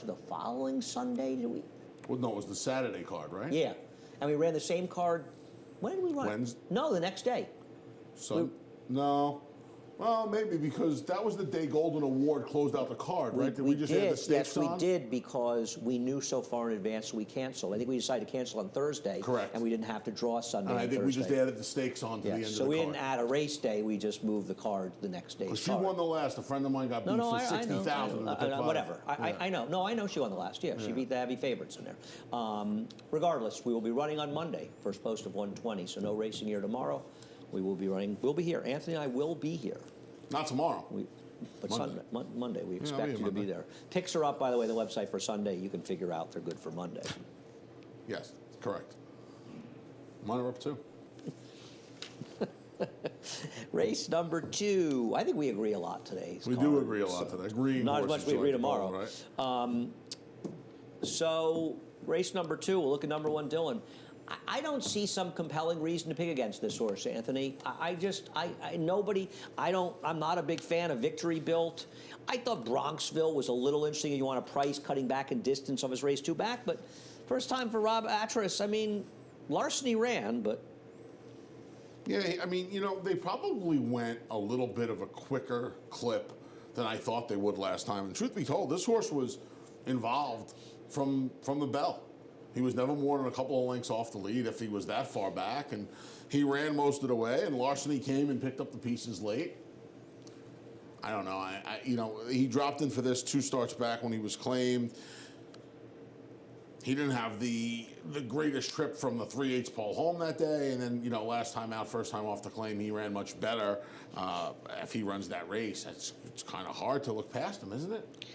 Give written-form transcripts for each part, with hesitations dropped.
to the following Sunday. Did we? Well, no, it was the Saturday card, right? Yeah, and we ran the same card. When did we run? Wednesday? No, the next day. No. Well, maybe because that was the day Golden Award closed out the card, right? Did we just add the stakes on? Yes, we did, because we knew so far in advance, so we canceled. I think we decided to cancel on Thursday. Correct. And we didn't have to draw Sunday and I think Thursday. we just added the stakes on to the end of the card. So we didn't add a race day, we just moved the card the next day. Because she won the last. A friend of mine got beat for 60,000. Whatever. I know. No, I know she won the last. Yeah, she beat the heavy favorites in there. Regardless, we will be running on Monday, first post of 120, so no racing here tomorrow. We will be running. We'll be here. Anthony and I will be here. Not tomorrow. But Monday, we expect you to be there. Picks are up, by the way, the website for Sunday. You can figure out they're good for Monday. Yes, correct. Mine are up too. Race number 2. I think we agree a lot today. We do agree a lot today. Not as much as we agree tomorrow. Right? So race number 2, we'll look at number 1, Dylan. I don't see some compelling reason to pick against this horse, Anthony. I'm not a big fan of Victory Built. I thought Bronxville was a little interesting. You want a price cutting back in distance of his race 2 back, but first time for Rob Atras. I mean, Larceny ran, but. Yeah, I mean, they probably went a little bit of a quicker clip than I thought they would last time. And truth be told, this horse was involved from the bell. He was never more than a couple of lengths off the lead if he was that far back, and he ran most of the way, and Larceny came and picked up the pieces late. I don't know. He dropped in for this 2 starts back when he was claimed. He didn't have the greatest trip from the 3/8 pole home that day, and then, last time out, first time off the claim, he ran much better. If he runs that race, it's kind of hard to look past him, isn't it?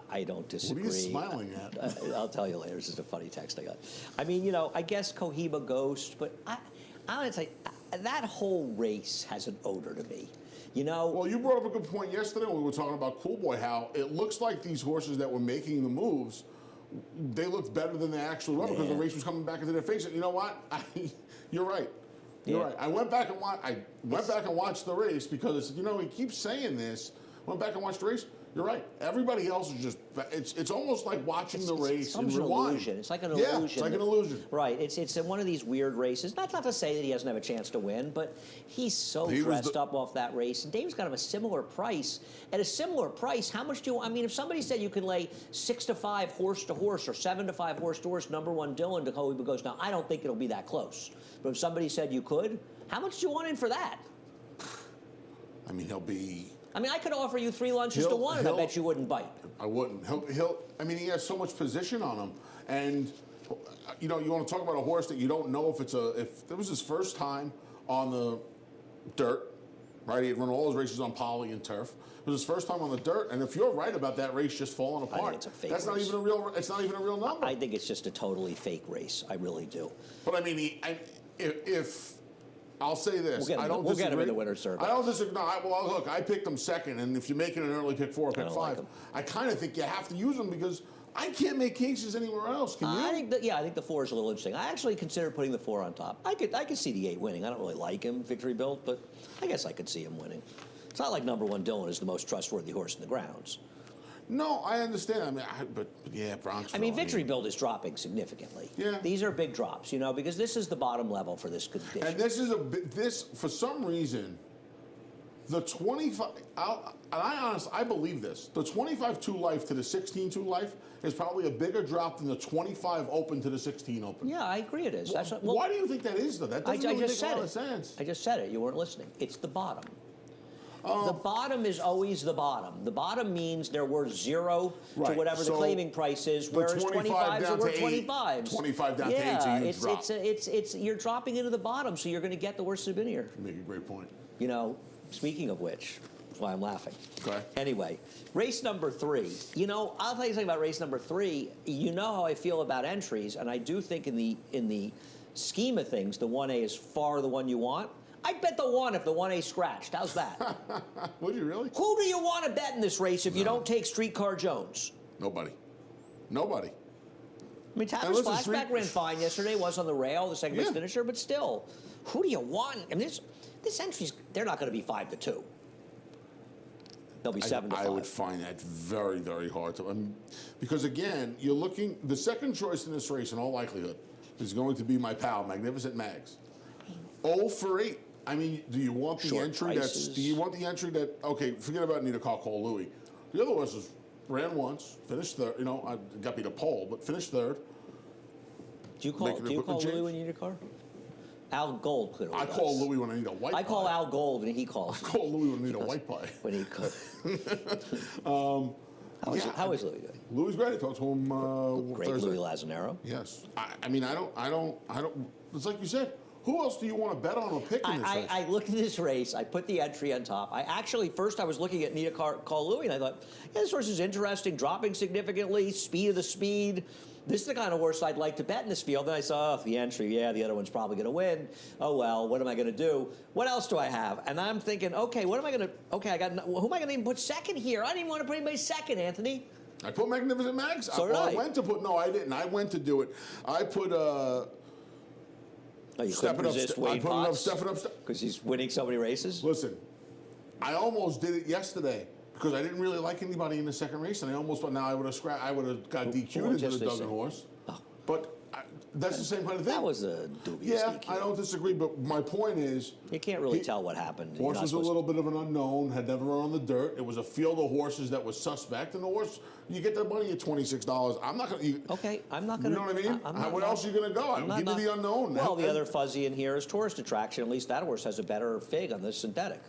I don't disagree. What are you smiling at? I'll tell you later. This is a funny text I got. I mean, I guess Cohiba Ghost, but I want to say that whole race has an odor to me. Well, you brought up a good point yesterday when we were talking about Cool Boy, how it looks like these horses that were making the moves, they looked better than they actually were because the race was coming back into their face. And you know what? You're right. You're right. I went back and watched the race because he keeps saying this. Went back and watched the race. You're right. Everybody else is just, it's almost like watching the race and rewind. Illusion. It's like an illusion. Yeah, it's like an illusion. Right. It's one of these weird races. Not to say that he doesn't have a chance to win, but he's so dressed up off that race. And Dave's got him a similar price. At a similar price, how much do you, if somebody said you can lay 6-5 horse to horse or 7-5 horse to horse, number 1 Dylan to Cohiba Ghost. Now, I don't think it'll be that close. But if somebody said you could, how much do you want in for that? He'll be... I could offer you 3 lunches to 1, and I bet you wouldn't bite. I wouldn't. He has so much position on him, and you want to talk about a horse that you don't know if it was his first time on the dirt, right? He had run all his races on poly and turf. It was his first time on the dirt, and if you're right about that race just falling apart, I think it's a fake race. It's not even a real number. I think it's just a totally fake race. I really do. But if I'll say this. We'll get him in the winner's circle. I don't disagree. No, look, I picked him second, and if you're making an early pick 4 or pick 5, I kind of think you have to use him because I can't make cases anywhere else. Can you? I think the 4 is a little interesting. I actually considered putting the 4 on top. I could see the 8 winning. I don't really like him, Victory Built, but I guess I could see him winning. It's not like number 1 Dylan is the most trustworthy horse in the grounds. No, I understand. But yeah, Bronxville. Victory Build is dropping significantly. Yeah. These are big drops, because this is the bottom level for this condition. And this for some reason, the 25. I believe this. The 25-2 life to the 16-2 life is probably a bigger drop than the 25 open to the 16 open. Yeah, I agree. It is. Why do you think that is, though? That doesn't really make a lot of sense. I just said it. You weren't listening. It's the bottom. The bottom is always the bottom. The bottom means they're worth 0 to whatever the claiming price is, whereas 25s are worth 25s. 25 down to 8 is a huge drop. You're dropping into the bottom, so you're going to get the worst souvenir. You make a great point. Speaking of which, that's why I'm laughing. Okay. Anyway, race number 3. I'll tell you something about race number 3. You know how I feel about entries, and I do think in the scheme of things, the 1A is far the one you want. I'd bet the 1 if the 1A scratched. How's that? Would you really? Who do you want to bet in this race if you don't take Streetcar Jones? Nobody. Tapper's Flashback ran fine yesterday. Was on the rail, the second place finisher, but still, who do you want? This entry's, they're not going to be 5-2. They'll be 7 to 5. I would find that very, very hard to. Because again, you're looking. The second choice in this race, in all likelihood, is going to be my pal, Magnificent Mags. 0 for 8. I mean, do you want the Short entry prices. that's? Do you want the entry that? Okay, forget about Nita Cole Louis. The other horses ran once, finished third. You know, I got me the pole, but finished third. Do you call Louis when you need a car? Al Gold clearly I does. call Louis when I need a white. I call pie. Al Gold and he calls. I call Louis when I need a white pie. When he could. Yeah, How is Louis doing? Louis great. I talked to him Great, Thursday. Louis Lazzanero. Yes. I mean, I don't. It's like you said. Who else do you want to bet on or pick in this race? I looked at this race. I put the entry on top. First I was looking at Nita Call Louis, and I thought, yeah, this horse is interesting, dropping significantly, speed of the speed. This is the kind of horse I'd like to bet in this field. Then I saw the entry. Yeah, the other one's probably going to win. Oh well, what am I going to do? What else do I have? And I'm thinking, okay, what am I going to? Okay, who am I going to even put second here? I didn't even want to put anybody second, Anthony. I put Magnificent Mags. So did I. I went to put. No, I didn't. I went to do it. I put. Oh, you Stepping couldn't up, resist I Wade put enough Potts stepping up. because he's winning so many races. Listen, I almost did it yesterday because I didn't really like anybody in the second race, and I almost. Now I would have got DQ'd into the Duggan horse. Oh. But that's the same kind of thing. That was a dubious Yeah, DQ. I don't disagree, but my point is, You can't really tell what happened. You're horse not was a supposed little bit of an unknown, had never run on the dirt. It was a field of horses that was suspect, and the horse, you get that money at $26. I'm not going to. Okay, I'm not going You to. know what I mean? What else are you going to go? Give me the unknown. Well, the other fuzzy in here is tourist attraction. At least that horse has a better fig on the synthetic.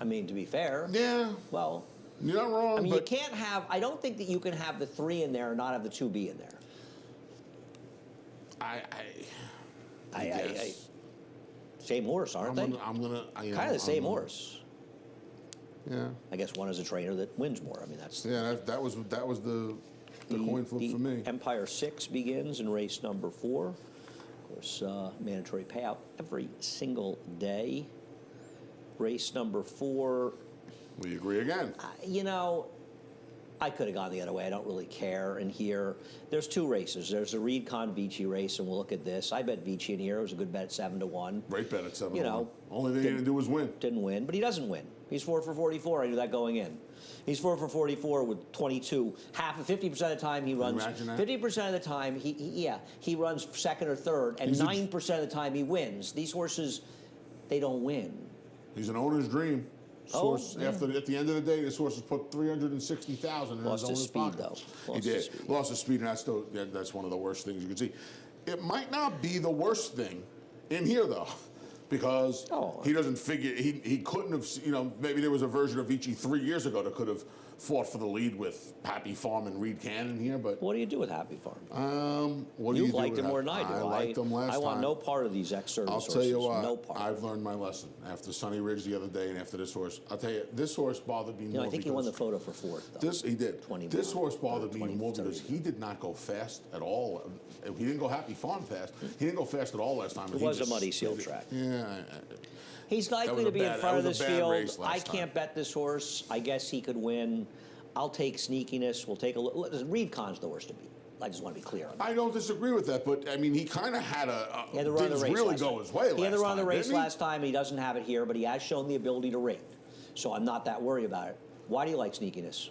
I mean, to be fair. Yeah. Well, You're not wrong. I mean, but you can't have. I don't think that you can have the 3 in there and not have the 2B in there. I guess. Same horse, aren't they? I'm gonna. Kind of the same horse. Yeah. I guess one is a trainer that wins more. I mean, that's. Yeah, that was the coin flip for me. Empire 6 begins in race number 4. Of course, mandatory payout every single day. Race number 4. We agree again. You know, I could have gone the other way. I don't really care. And here, there's 2 races. There's a Reed Con Vici race, and we'll look at this. I bet Vici in here. It was a good bet at 7 to 1. Great bet at 7 You to 1. know, Only thing he didn't do was win. Didn't win, but he doesn't win. He's 4 for 44. I knew that going in. He's 4 for 44 with 22. 50% of the time he runs. Imagine that. 50% of the time he runs second or third, and 9% of the time he wins. These horses, they don't win. He's an owner's dream. Source, yeah. at the end of the day, this horse has put $360,000 in Lost his his owner's speed, pocket. though. He did. Lost his speed, and that's one of the worst things you can see. It might not be the worst thing in here, though, because he doesn't figure, he couldn't have, maybe there was a version of Vici 3 years ago that could have fought for the lead with Happy Farm and Reed Cannon here, but... What do you do with Happy Farm? What do you do liked with him more than I do. I liked him last time. I want no part of these ex-service horses. I'll tell you what, no part. I've learned my lesson after Sunny Ridge the other day and after this horse. I'll tell you, this horse bothered me more I think he won the photo for 4th, though. He did. This horse bothered me 20, more because he did not go fast at all. He didn't go Happy Farm fast. He didn't go fast at all last time. It was a muddy seal track. Yeah. He's likely to be in front of this field. I time. can't bet this horse. I guess he could win. I'll take sneakiness. We'll take a look. Reed Con's the worst to beat. I just want to be clear on that. I don't disagree with that, but I mean, he kind of had He had to run the race really last go time. his way. He had to run the race didn't he? last time. He doesn't have it here, but he has shown the ability to rate. So I'm not that worried about it. Why do you like sneakiness?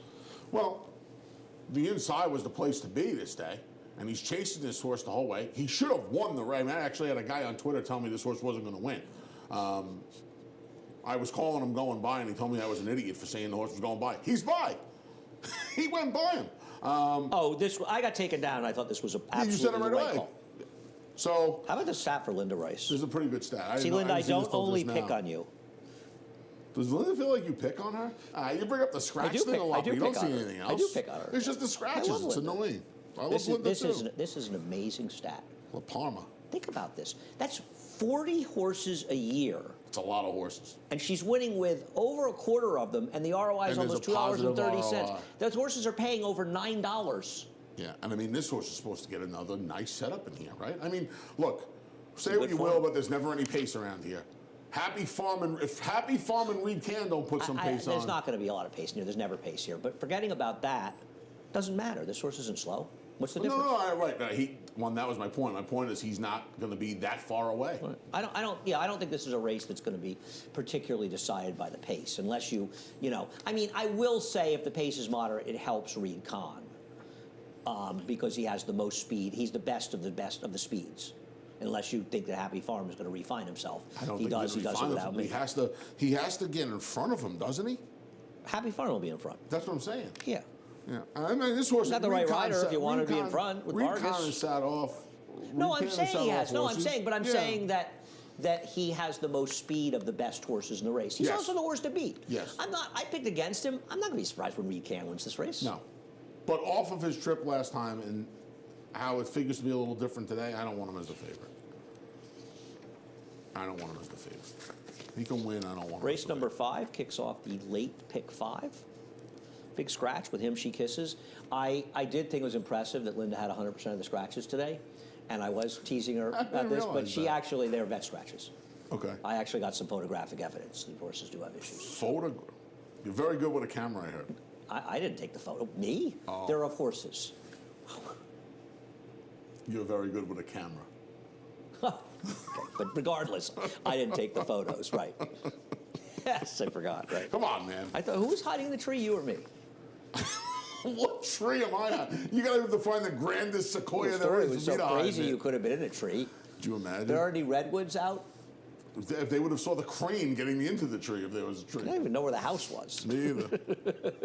Well, the inside was the place to be this day, and he's chasing this horse the whole way. He should have won the race. I mean, I actually had a guy on Twitter tell me this horse wasn't going to win. I was calling him going by, and he told me I was an idiot for saying the horse was going by. He's by. He went by him. I got taken down. I thought this was absolutely You said it right the right away. call. So How about the stat for Linda Rice? this is a pretty good stat. See, Linda, I don't only pick on you. Does Linda feel like you pick on her? You bring up the scratch thing a lot, but you don't see anything else. I do pick on her. It's just the scratches. It's Linda. annoying. I love This Linda is, too. this is an amazing stat. La Parma. Think about this. That's 40 horses a year. It's a lot of horses. And she's winning with over a quarter of them, and the ROI is And almost there's a positive $2.30. ROI. Those horses are paying over $9. Yeah, and I mean, this horse is supposed to get another nice setup in here, right? I mean, look, say Good what you form. will, but there's never any pace around here. If Happy Farm and Reed Can don't put some pace on. There's not going to be a lot of pace in here. There's never pace here. But forgetting about that, Doesn't matter. This horse isn't slow. What's the No, difference? right. That was my point. My point is he's not going to be that far away. I don't think this is a race that's going to be particularly decided by the pace, unless I mean, I will say if the pace is moderate, it helps Reed Kahn because he has the most speed. He's the best of the speeds. Unless you think that Happy Farm is going to refine himself. I don't he think does. He does it without me. He has to get in front of him, doesn't he? Happy Farm will be in front. That's what I'm saying. Yeah. Yeah, I mean, this horse. He's not the right rider if you want to be in front with Reed Vargas. Kahn has sat off. No, Reed I'm Kahn saying sat he off has. No, I'm horses. saying, but I'm Yeah. saying that he has the most speed of the best horses in the race. He's Yes. also the horse to beat. Yes. I picked against him. I'm not going to be surprised when Reed Kahn wins this race. No, but off of his trip last time and how it figures to be a little different today, I don't want him as the favorite. I don't want him as the favorite. He can win. I don't want him. Race number 5 kicks off the late pick 5. Big scratch with Him She Kisses. I did think it was impressive that Linda had 100% of the scratches today, and I was teasing her about this, but they're vet scratches. Okay. I actually got some photographic evidence. The horses do have issues. You're very good with a camera, I heard. I didn't take the photo. Me? Oh. They're of horses. You're very good with a camera. Okay, but regardless, I didn't take the photos, right? Yes, I forgot, right? Come on, man. I thought, who was hiding in the tree, you or me? What tree am I on? You got to find the grandest sequoia The there story is was for me so to hide crazy in. you could have been in a tree. Could you imagine? There are any redwoods out? If they would have saw the crane getting me into the tree if there was a tree. I don't even know where the house was. Me either.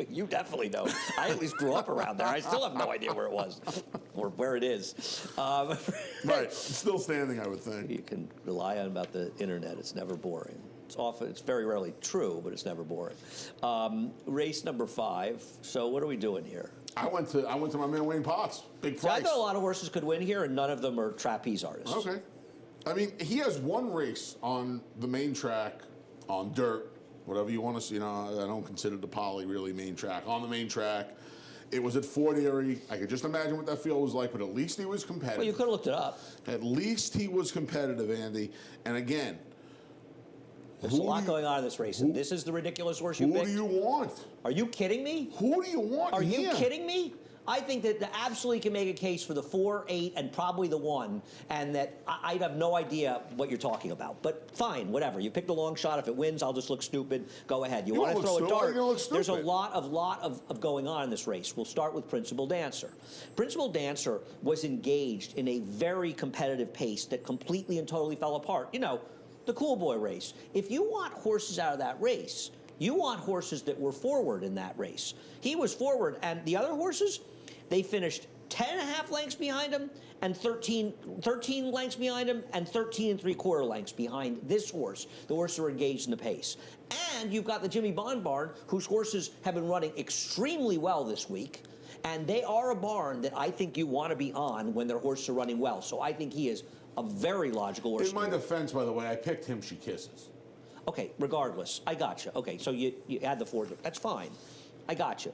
You definitely know. I at least grew up around there. I still have no idea where it was or where it is. Right. It's still standing, I would think. You can rely on about the internet. It's never boring. It's very rarely true, but it's never boring. Race number 5. So what are we doing here? I went to my man Wayne Potts. Big See, I price. thought a lot of horses could win here, and none of them are trapeze artists. Okay. I mean, he has one race on the main track, on dirt, whatever you want to see. I don't consider the poly really main track. On the main track, it was at Fort Erie. I could just imagine what that field was like, but at least he was competitive. Well, you could have looked it up. At least he was competitive, Andy. And again, There's a lot going on in this race, and this is the ridiculous horse you who picked. do you want? Are you kidding me? Who do you want? Are you here? kidding me? I think that absolutely can make a case for the 4, 8, and probably the 1, and that I'd have no idea what you're talking about. But fine, whatever. You picked a long shot. If it wins, I'll just look stupid. Go ahead. You want to throw a dart? There's a lot of going on in this race. We'll start with Principal Dancer. Principal Dancer was engaged in a very competitive pace that completely and totally fell apart. The Cool Boy race. If you want horses out of that race, you want horses that were forward in that race. He was forward, and the other horses, they finished 10.5 lengths behind him, and 13 lengths behind him, and 13 3/4 lengths behind this horse. The horses are engaged in the pace. And you've got the Jimmy Bond barn, whose horses have been running extremely well this week, and they are a barn that I think you want to be on when their horses are running well. So I think he is a very logical horse. In my defense, by the way, I picked Him She Kisses. Okay, regardless, I got you. Okay, so you add the 4. That's fine. I got you.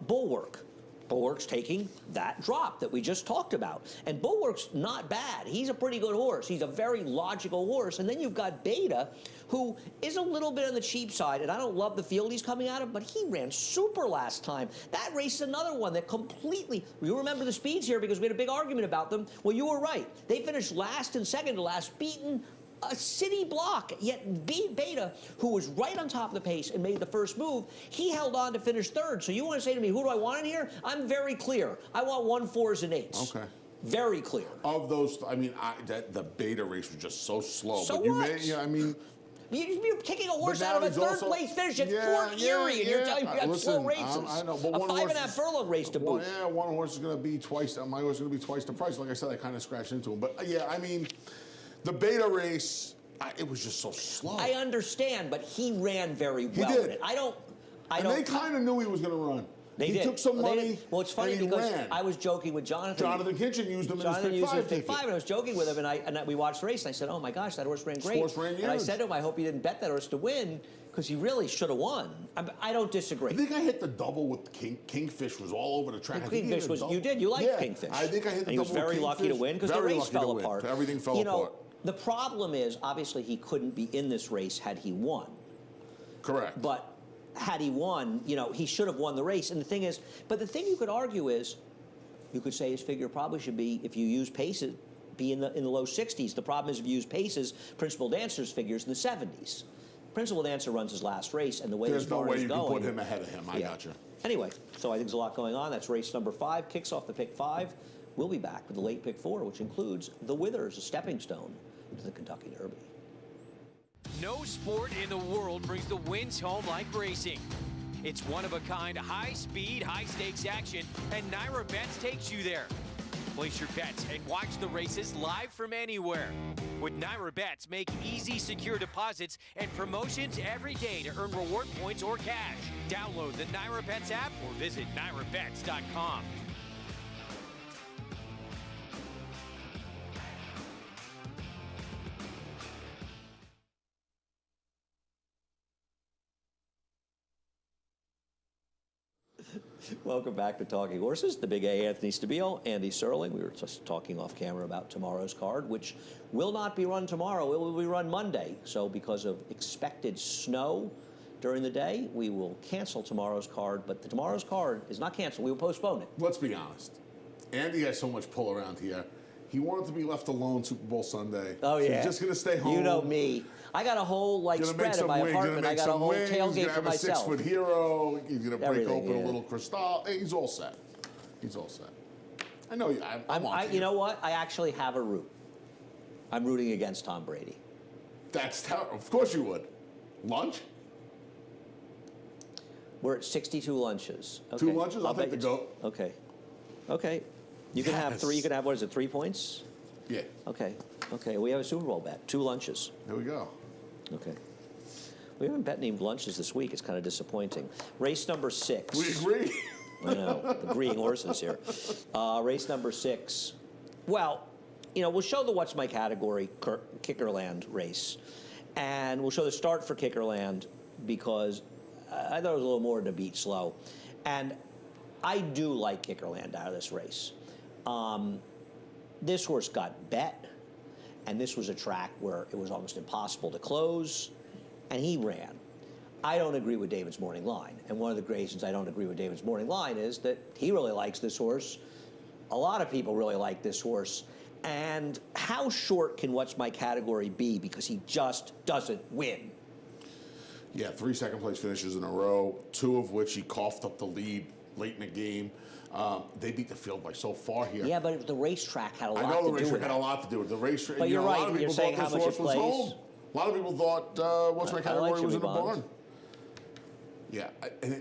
Bulwark. Bulwark's taking that drop that we just talked about. And Bulwark's not bad. He's a pretty good horse. He's a very logical horse. And then you've got Beta, who is a little bit on the cheap side, and I don't love the field he's coming out of, but he ran super last time. That race is another one that completely, you remember the speeds here because we had a big argument about them. Well, you were right. They finished last and second to last, beaten a city block, yet Beta, who was right on top of the pace and made the first move, he held on to finish 3rd. So you want to say to me, who do I want in here? I'm very clear. I want 1, 4s, and 8s. Okay. Very clear. Of those, I mean, the Beta race was just so slow. So but you what? I mean... You're kicking a horse But out of a now he's 3rd place finish at Fort Erie, and you're telling me you got slow races. I know, but a one 5.5 horse furlong race to boot. Yeah, one horse is going to be twice. My horse is going to be twice the price. Like I said, I kind of scratched into him. But yeah, I mean, the Beta race, it was just so slow. I understand, but he ran very well. He did. In it. I don't. They kind of knew he was going to run. He did. took some money. Well, it's funny and he because ran. I was joking with Jonathan. Jonathan Kitchen used him in his pick 5 ticket. And I was joking with him, and we watched the race, and I said, "Oh my gosh, that horse ran great." Horse ran and I huge. said to him, "I hope you didn't bet that horse to win because he really should have won." I don't disagree. I think I hit the double with Kingfish. Was all over the track. Kingfish was. You did. You liked Kingfish. I think I hit the double. And he was very lucky to win because the race fell apart. Everything fell apart. The problem is, obviously, he couldn't be in this race had he won. Correct. But had he won, he should have won the race. And the thing is, but the thing you could argue is, you could say his figure probably should be, if you use paces, be in the low 60s. The problem is if you use paces, Principal Dancer's figures in the 70s. Principal Dancer runs his last race, and the way There's his no barn way is you going, can put him ahead of him. I got you. Anyway, so I think there's a lot going on. That's race number 5. Kicks off the pick 5. We'll be back with the late pick 4, which includes the Withers, a stepping stone to the Kentucky Derby. No sport in the world brings the wins home like racing. It's one-of-a-kind, high-speed, high-stakes action, and Naira Bets takes you there. Place your bets and watch the races live from anywhere. With Naira Bets, make easy, secure deposits and promotions every day to earn reward points or cash. Download the Naira Bets app or visit nairabets.com. Welcome back to Talking Horses. The Big A, Anthony Stabile, Andy Serling. We were just talking off camera about tomorrow's card, which will not be run tomorrow. It will be run Monday. So because of expected snow during the day, we will cancel tomorrow's card. But tomorrow's card is not canceled. We will postpone it. Let's be honest. Andy has so much pull around here. He wanted to be left alone Super Bowl Sunday. Oh, yeah. So he's just going to stay home. You know me. I got a whole spread in my apartment. I got a whole tailgate for myself. He's going to have a 6-foot hero. He's going to break open a little Cristal. He's all set. He's all set. I know you. You know what? I actually have a root. I'm rooting against Tom Brady. That's terrible. Of course you would. Lunch? We're at 62 lunches. Okay. 2 lunches? I'll take the goat. Okay. Okay. You can have 3. You can have, what is it, 3 points? Yeah. Okay. Okay. We have a Super Bowl bet. 2 lunches. There we go. Okay. We haven't bet any lunches this week. It's kind of disappointing. Race number 6. We agree. I know. Agreeing horses here. Race number 6. Well, we'll show the What's My Category Kickerland race. And we'll show the start for Kickerland because I thought it was a little more to beat slow. And I do like Kickerland out of this race. This horse got bet, and this was a track where it was almost impossible to close, and he ran. I don't agree with David's morning line, and one of the reasons I don't agree with David's morning line is that he really likes this horse. A lot of people really like this horse, and how short can What's My Category be because he just doesn't win? Yeah, 3 second-place finishes in a row, 2 of which he coughed up the lead late in the game. They beat the field by so far here. Yeah, but the racetrack had a lot to do with it. I know the racetrack had a lot to do with it. The racetrack. But you're right. You're saying how much it plays. Home. A lot of people thought What's My Category was in the barn. Yeah,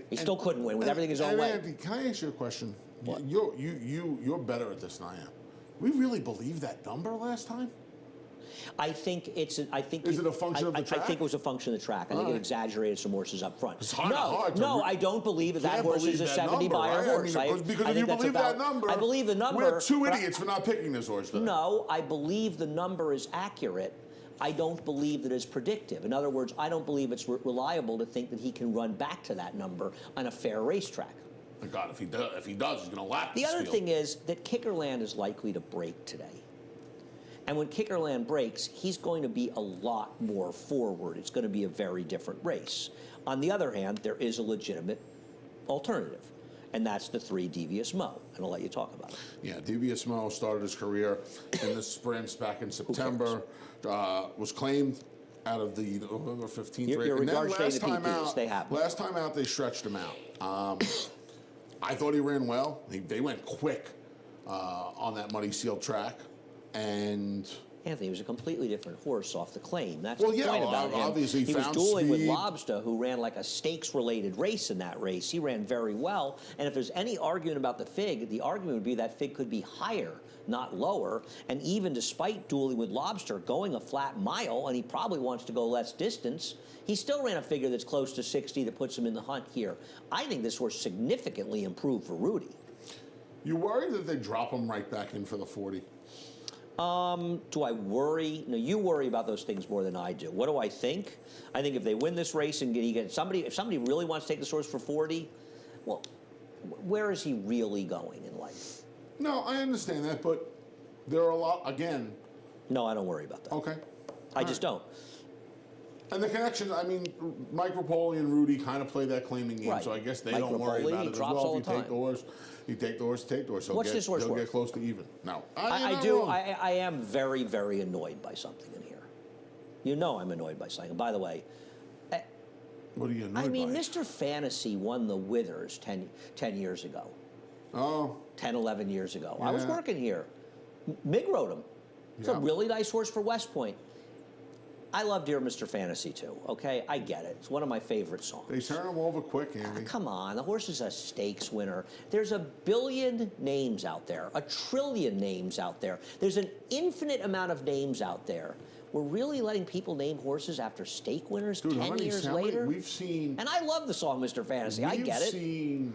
he still couldn't win with everything his own way. Andy, can I ask you a question? What? You're better at this than I am. We really believed that number last time? I think it's. Is it a function of the track? I think it was a function of the track. I think it exaggerated some horses up front. It's hard No, I don't believe that horse is a 70 buyer horse. Because if you believe that number, I believe the number. We're 2 idiots for not picking this horse. Today. No, I believe the number is accurate. I don't believe that it's predictive. In other words, I don't believe it's reliable to think that he can run back to that number on a fair racetrack. God, if he does, he's going to lap the other thing is that Kickerland is likely to break today. And when Kickerland breaks, he's going to be a lot more forward. It's going to be a very different race. On the other hand, there is a legitimate alternative, and that's the 3 Devious Mo. And I'll let you talk about it. Yeah, Devious Mo started his career in the sprints back in September. Was claimed out of the November 15th race. And then last time out, last time out, they stretched him out. I thought he ran well. They went quick on that muddy sealed track. And Anthony was a completely different horse off the claim. That's the point about him. Obviously he was dueling with Lobster, who ran like a stakes-related race in that race. He ran very well. And if there's any argument about the fig, the argument would be that fig could be higher, not lower. And even despite dueling with Lobster, going a flat mile, and he probably wants to go less distance, he still ran a figure that's close to 60 that puts him in the hunt here. I think this horse significantly improved for Rudy. You worry that they drop him right back in for the 40? Do I worry? No, you worry about those things more than I do. What do I think? I think if they win this race and if somebody really wants to take this horse for 40, well, where is he really going in life? No, I understand that, but there are a lot, again. No, I don't worry about that. Okay. I just don't. And the connection, I mean, Mike Rapoli and Rudy kind of play that claiming game, Right. so I guess they Mike don't worry Rapoli, about he it as drops well. all If the you take time. the horse, you take the horse, take the horse. What's this horse he'll worth? get close to even. No, I you're do. not wrong. I am very, very annoyed by something in here. You know I'm annoyed by something. By the way, What are you annoyed I mean, by? Mr. Fantasy won the Withers 10 years ago. Oh, 10, 11 years ago. I was Yeah. working here. Mig rode him. It's a Yeah. really nice horse for West Point. I love Dear Mr. Fantasy too, okay? I get it. It's one of my favorite songs. they turn him over quick, Andy. Come on, the horse is a stakes winner. There's a billion names out there, a trillion names out there. There's an infinite amount of names out there. We're really letting people name horses after stake winners Dude, how 10 many years how many- later? We've seen. And I love the song Mr. Fantasy. I get it. We've seen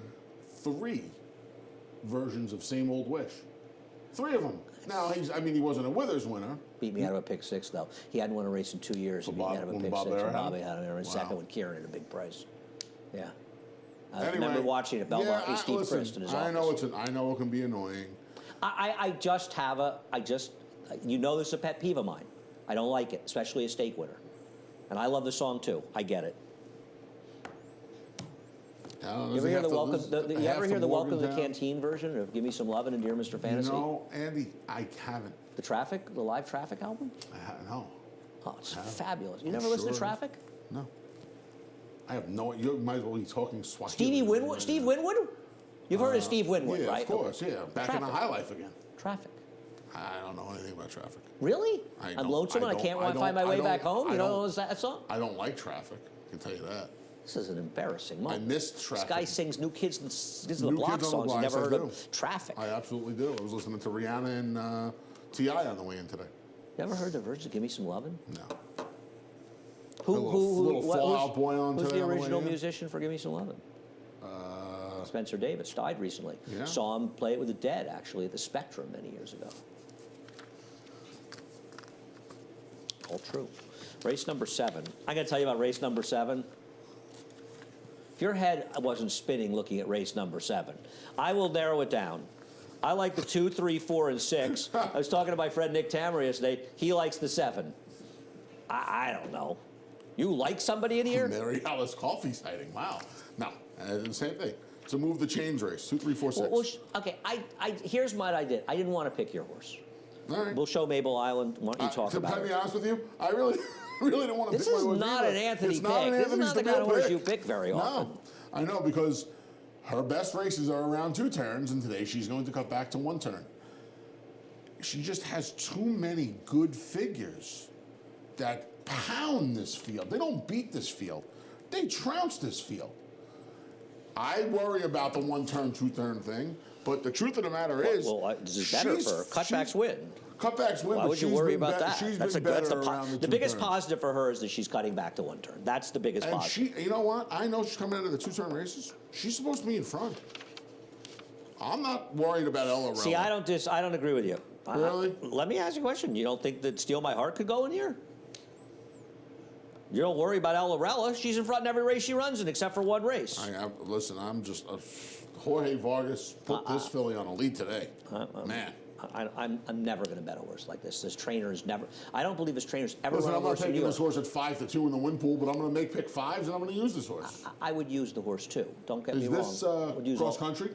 3 versions of Same Old Wish. 3 of them. Now, he wasn't a Withers winner. Beat me out of a pick 6, though. He hadn't won a race in 2 years. So He beat me Bob- out of a when pick Bob 6. Bear And had Bobby him? had him in Wow. second with Kieran at a big price. Yeah. I Anyway, remember watching at Belmont yeah, with Steve listen, Christ in his I office. know I know it can be annoying. You know this is a pet peeve of mine. I don't like it, especially a stake winner. And I love the song, too. I get it. You ever hear the welcome? You ever hear the welcome to the canteen version of "Give Me Some Lovin' and Dear Mr. Fantasy"? No, Andy, I haven't. The Traffic, the live Traffic album. No. Oh, it's fabulous. You never listen to sure. Traffic? No. I have no. You might as well be talking Swahili. Stevie Winwood. Steve Winwood. You've heard of Steve Winwood, Yeah, right? of course. Yeah, back in the Traffic. high life again. Traffic. I don't know anything about Traffic. Really? I I'm don't- lonesome I and I can't don't- find my way back home. I You know don't- that song? I don't like Traffic. I can tell you that. This is an embarrassing moment. I missed Traffic. This guy sings New Kids on the New Block Kids on the songs. Block, Never I heard do. of Traffic. I absolutely do. I was listening to Rihanna and T.I. on the way in today. You ever heard the version of "Give Me Some Lovin'"? No. Who little Fallout Boy on who's today the on the way original in? musician for "Give Me Some Lovin'"? Spencer Davis died recently. Yeah. Saw him play it with the Dead actually at the Spectrum many years ago. All true. Race number 7. I got to tell you about race number 7. If your head wasn't spinning looking at race number 7, I will narrow it down. I like the 2, 3, 4, and 6. I was talking to my friend Nick Tammer yesterday. He likes the 7. I don't know. You like somebody in here? Mary Alice Coffee sighting. Wow. No, the same thing. It's a move the chains race. 2, 3, 4, 6. Well, okay, here's what I did. I didn't want to pick your horse. All right. We'll show Mabel Island. Why don't you talk about To be it? honest with you, I really, really don't want to This pick my is horse not either. an Anthony It's pick. not an This is Anthony not the kind of Stabile horse pick. you pick very often. No, I know because her best races are around 2 turns, and today she's going to cut back to 1 turn. She just has too many good figures that pound this field. They don't beat this field. They trounce this field. I worry about the 1 turn, 2 turn thing, but the truth of the matter is, This is better for her. Cutbacks win. Cutbacks win. Why but would you she's worry been about that? She's That's been that's better around the 2 biggest turns. positive for her is that she's cutting back to 1 turn. That's the biggest And positive. you know what? I know she's coming out of the 2 turn races. She's supposed to be in front. I'm not worried about Ella See, I don't agree with you. Really? Let me ask you a question. You don't think that Steal My Heart could go in here? You don't worry about Ella. She's in front in every race she runs in, except for 1 race. Listen, I'm just Jorge Vargas put this filly on a lead today. Man. I'm never going to bet a horse like this. This trainer is never. I don't believe this trainer's ever Listen, run a I'm not horse in taking New this York. horse at 5-2 in the win pool, but I'm going to make pick 5s and I'm going to use this horse. I would use the horse too. Don't get me Is wrong. this I would use cross country?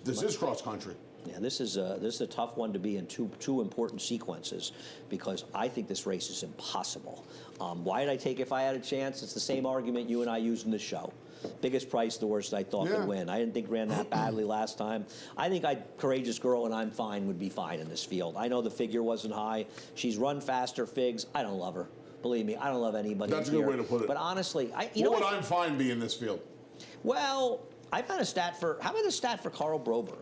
This is cross country. Yeah, this is a tough one to be in two important sequences because I think this race is impossible. Why did I take If I Had a Chance? It's the same argument you and I used in this show. Biggest price, the horse that I thought could win. I didn't think ran that badly last time. I think Courageous Girl and I'm Fine would be fine in this field. I know the figure wasn't high. She's run faster figs. I don't love her. Believe me, I don't love anybody. That's a good way to put it. But honestly, What would I'm Fine be in this field? Well, I found a stat for. How about a stat for Carl Broberg?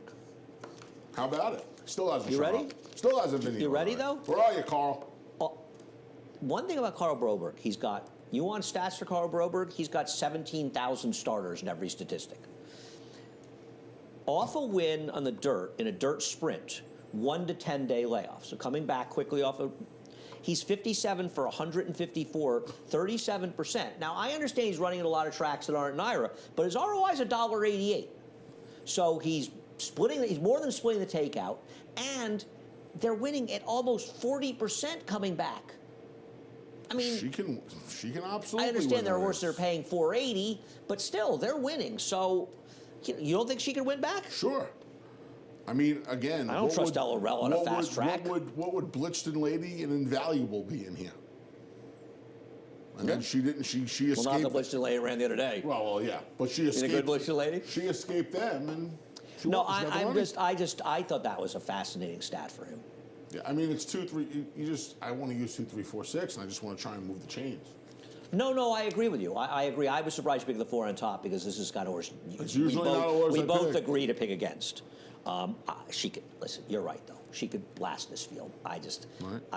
How about it? Still hasn't You shown ready? up. Still hasn't been here. You ready, all right. though? Where are you, Carl? One thing about Carl Broberg, he's got. You want stats for Carl Broberg? He's got 17,000 starters in every statistic. Off a win on the dirt in a dirt sprint, 1 to 10 day layoff. So coming back quickly off a. He's 57 for 154, 37%. Now, I understand he's running at a lot of tracks that aren't NYRA, but his ROI is $1.88. So he's more than splitting the takeout, and they're winning at almost 40% coming back. I mean, she can absolutely. I understand win there are the horses that are race. paying 480, but still they're winning. So you don't think she could win back? Sure. I mean, again, I don't trust Elorella on a fast track. What would Blitzton Lady and Invaluable be in here? And then she didn't. She escaped. Well, not the Blitzton lady ran the other day. Well, yeah, but she escaped. You a good Blitzton lady? She escaped them, and she No, won. She's got the money. I thought that was a fascinating stat for him. Yeah, I mean, it's 2, 3. I want to use 2, 3, 4, 6, and I just want to try and move the chains. No, I agree with you. I agree. I was surprised to pick the 4 on top because this is kind of horse. It's usually not a horse we I both pick. agree to pick against. She could listen. You're right though. She could blast this field. I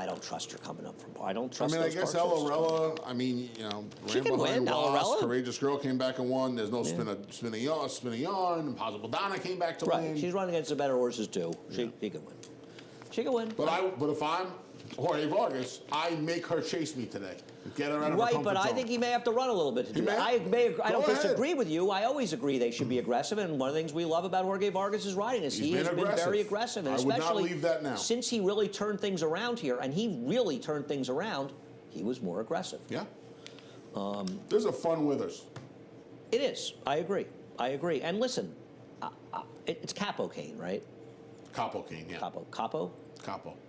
don't trust her coming up from. I don't trust. I those guess horses. Elorella. I mean, She ran can behind win, Wasp, Elorella. Courageous Girl came back and won. There's no spinning yarn. Impossible Donna came back to Right. win. She's running against the better horses too. She could win. She could win. But if I'm Jorge Vargas, I make her chase me today. Get her out of her Right, comfort but I zone. think he may have to run a little bit to do may? that. I don't Go ahead. disagree with you. I always agree they should be aggressive, and one of the things we love about Jorge Vargas' riding is he been has been aggressive. very aggressive, and I would not especially leave that now. since he really turned things around here, and he really turned things around, he was more aggressive. Yeah. There's a fun Withers. It is. I agree. And listen, it's Capo-Cane, right? Capo Cane, yeah. Capo?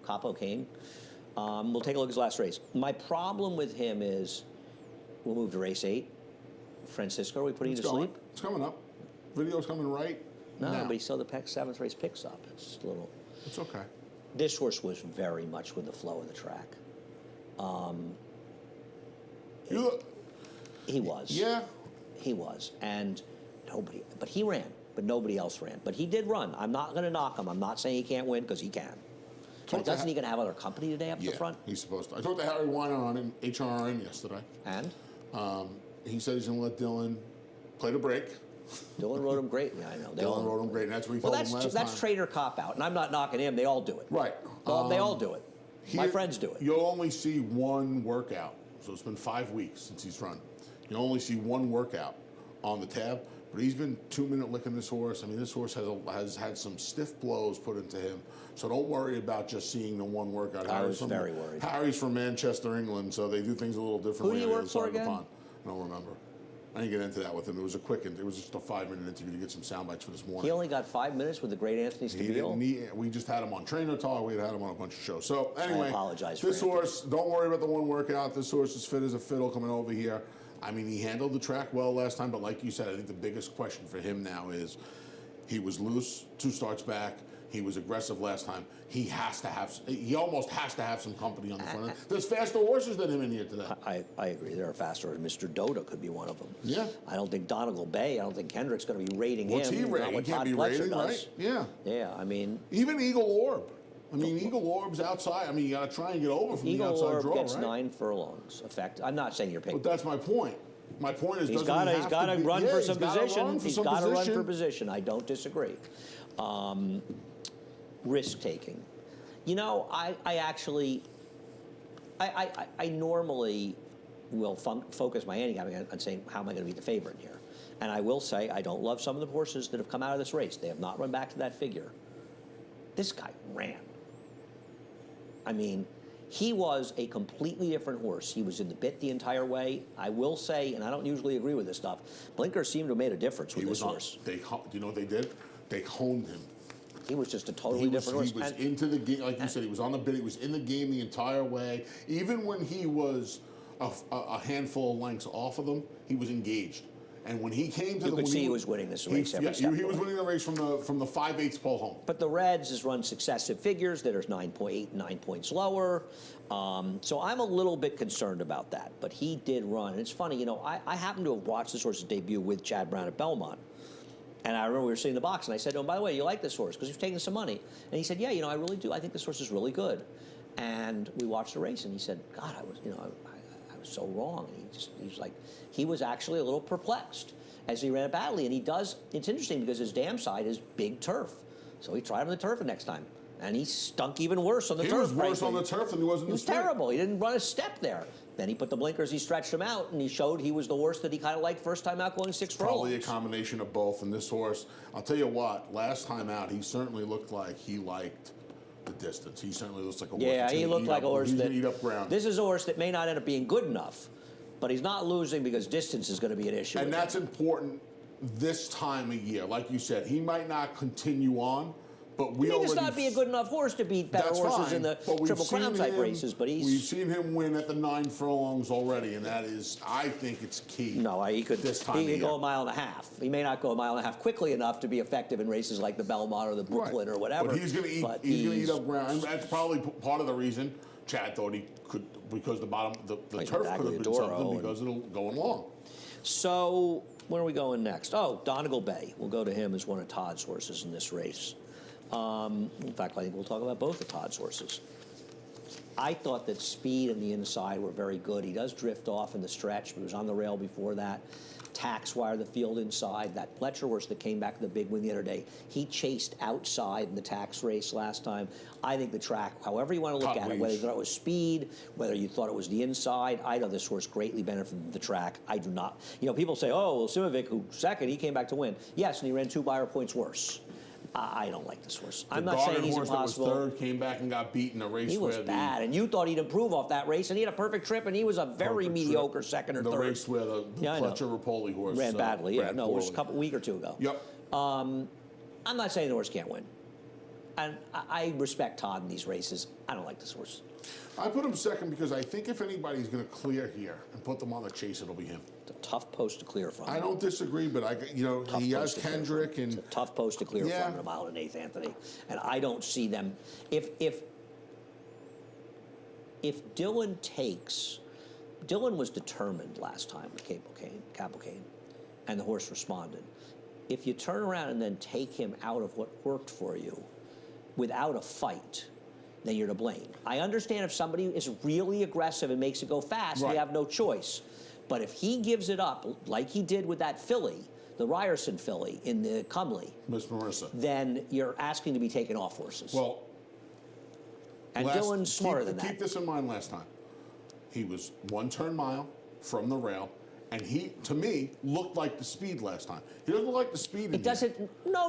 Capo-Cane. We'll take a look at his last race. My problem with him is, we'll move to race 8. Francisco, are we putting you to sleep? It's coming up. Video's coming right No, now. but he still the 7th race picks up. It's a little. It's okay. This horse was very much with the flow of the track. He was. Yeah. He was, and but he ran, but nobody else ran. But he did run. I'm not going to knock him. I'm not saying he can't win because he can. But doesn't he going to have other company today up the front? He's supposed to. I talked to Harry Weiner on HRN yesterday. And He said he's going to let Dylan play the break. Dylan rode him great. Yeah, I know. Dylan rode him great, and that's what he told him last time. That's trader cop out, and I'm not knocking him. They all do it. Right. They all do it. My friends do it. You'll only see one workout. So it's been 5 weeks since he's run. You'll only see one workout on the tab, but he's been 2-minute licking this horse. I mean, this horse has had some stiff blows put into him. So don't worry about just seeing the one workout. I was very worried. Harry's from Manchester, England, so they do things a little differently. Who do you on the work other side for of the again? pond. I don't remember. I didn't get into that with him. It was it was just a 5-minute interview to get some sound bites for this morning. He only got 5 minutes with the great Anthony Stabile. We just had him on Trainer Talk. We had him on a bunch of shows. So anyway, apologize for this Anthony. horse, don't worry about the one workout. This horse is fit as a fiddle coming over here. I mean, he handled the track well last time, but like you said, I think the biggest question for him now is he was loose 2 starts back. He was aggressive last time. He almost has to have some company on the front end. There's faster horses than him in here today. I agree. There are faster. Mr. Doda could be one of them. Yeah. I don't think Donegal Bay, I don't think Kendrick's going to be rating What's him. he Not rating? what He can't Todd be Pletcher rating, does. right? Yeah. Yeah, I mean. Even Eagle Orb. I mean, Eagle Orb's outside. I mean, you got to try and get over from the Eagle outside Orb draw, gets right? 9 furlongs. Effect. I'm not saying you're picking. But that's my point. My point is, He's got to run for some position. He's got to run for position. I don't disagree. Risk taking. You know, I normally will focus my handicapping on saying how am I going to be the favorite here, and I will say I don't love some of the horses that have come out of this race. They have not run back to that figure. This guy ran. I mean, he was a completely different horse. He was in the bit the entire way. I will say, and I don't usually agree with this stuff, blinkers seemed to have made a difference with this horse. Do you know what they did? They honed him. He was just a totally different horse. He was into the game, like you said. He was on the bit. He was in the game the entire way. Even when he was a handful of lengths off of them, he was engaged. And when he came to You could see he was winning this race every step of he the was way. winning the race from the 5/8 pole home. But the Reds has run successive figures that are 9.8, 9 points lower. So I'm a little bit concerned about that. But he did run. And it's funny, you know, I happen to have watched this horse's debut with Chad Brown at Belmont. And I remember we were sitting in the box, and I said, "Oh, by the way, you like this horse because you've taken some money." And he said, "Yeah, you know, I really do. I think this horse is really good." And we watched the race, and he said, "God, I was so wrong." And he was like, he was actually a little perplexed as he ran it badly. And he does. It's interesting because his dam side is big turf, so he tried on the turf the next time, and he stunk even worse on the turf. He was worse frankly. on the turf than he was in the street. He was terrible. He didn't run a step there. Then he put the blinkers, he stretched him out, and he showed he was the horse that he kind of liked first time out going 6 furlongs. Probably a combination of both. And this horse, I'll tell you what, last time out, he certainly looked like he liked the distance. He certainly looks like a horse. Yeah, that's he gonna looked eat like a up- horse he's that. gonna eat up ground. This is a horse that may not end up being good enough, but he's not losing because distance is going to be an issue. And with that's him. important this time of year. Like you said, he might not continue on, but we He may already... just not be a good enough horse to beat better That's horses fine, in the but we've Triple Crown seen type him- races, but We've he's... seen him win at the 9 furlongs already, and that is, I think it's key. No, he could. This time He of could year. go a mile and a half. He may not go a mile and a half quickly enough to be effective in races like the Belmont or the Brooklyn or whatever. But he's going to eat. but He's going to eat up ground, and that's probably part of the reason Chad thought he could, because the Like turf could have been Dagliadoro something and- because it'll going long. So, where are we going next? Oh, Donegal Bay. We'll go to him as one of Todd's horses in this race. In fact, I think we'll talk about both of Todd's horses. I thought that speed and the inside were very good. He does drift off in the stretch, but he was on the rail before that. Tax wire the field inside. That Fletcher horse that came back to the big win the other day, he chased outside in the tax race last time. I think the track, however you want to look Top at it, whether you thought it was speed, whether you thought it was the inside, I know this horse greatly benefited from the track. I do not. You know, people say, oh, well, Simovic, who second, he came back to win. Yes, and he ran 2 buyer points worse. I don't like this horse. I'm not saying he's horse impossible. That was third came back and got beat in a race He was where bad, and you thought he'd improve off that race, and he had a perfect trip, and he was a very Perfect mediocre trip. second or the third. race where the Yeah, I know. Fletcher Rapoli horse Ran badly. Yeah, ran no, it was poorly. a week or two ago. Yep. I'm not saying the horse can't win, and I respect Todd in these races. I don't like this horse. I put him second because I think if anybody's going to clear here and put them on the chase, it'll be him. It's a tough post to clear from. I don't disagree, but Tough he has post to clear Kendrick from. and It's a tough post to clear Yeah. from in a mile and eighth, Anthony. And I don't see them. If Dylan takes, Dylan was determined last time with Capelcane, and the horse responded. If you turn around and then take him out of what worked for you without a fight, then you're to blame. I understand if somebody is really aggressive and makes it go fast, Right. you have no choice. But if he gives it up, like he did with that filly, the Ryerson filly in the Cumley, Miss Marissa. then you're asking to be taken off horses. Well, and Dylan's smarter than that. Keep this in mind last time. He was 1 turn mile from the rail, and he, to me, looked like the speed last time. He doesn't look like the speed in It doesn't. No.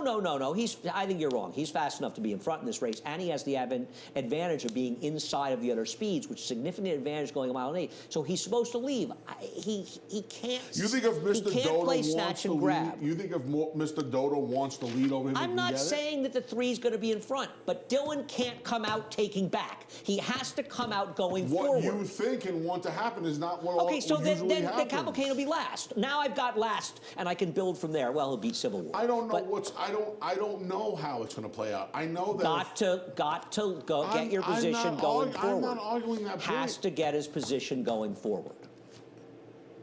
I think you're wrong. He's fast enough to be in front in this race, and he has the advantage of being inside of the other speeds, which is a significant advantage going a mile and 8. So he's supposed to leave. He can't. You think if Mr. He can't Dodo play wants snatch to and grab. lead, you think if Mr. Dodo wants to lead over him, he I'm can not get it? saying that the 3's going to be in front, but Dylan can't come out taking back. He has to come out going What forward. you think and want to happen is not what Okay, so then usually the happens. Capelcane will be last. Now I've got last, and I can build from there. Well, he'll beat Civil War. I don't know But I don't know how it's going to play out. I know that got to go get your I'm position not going forward. I'm not arguing that Has point. to get his position going forward.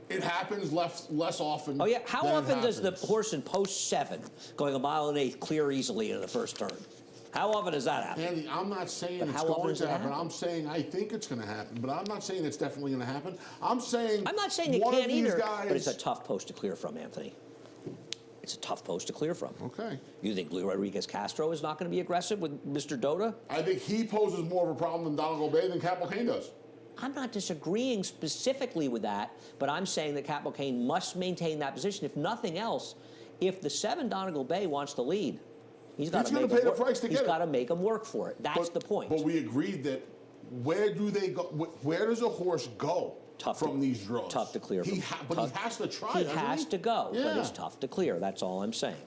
It happens less often. Oh yeah, how than it often does the happens. horse in post 7 going a mile and 8 clear easily in the first turn? How often does that happen? Andy, I'm not saying But it's how often going does to it happen. happen? I'm saying I think it's going to happen, but I'm not saying it's definitely going to happen. I'm saying it one can't of these either, guys, but it's a tough post to clear from, Anthony. It's a tough post to clear from. Okay. You think Lou Rodriguez Castro is not going to be aggressive with Mr. Doda? I think he poses more of a problem than Donegal Bay than Capelcane does. I'm not disagreeing specifically with that, but I'm saying that Capelcane must maintain that position. If nothing else, if the 7 Donegal Bay wants to lead, he's got to gonna make pay him the work. price to He's get it. got to make him work for it. That's the point. But we agreed that where do they go? Where does a horse go from these draws? Tough to clear. But he has to try. He has to go, but Yeah. it's tough to clear. That's all I'm saying.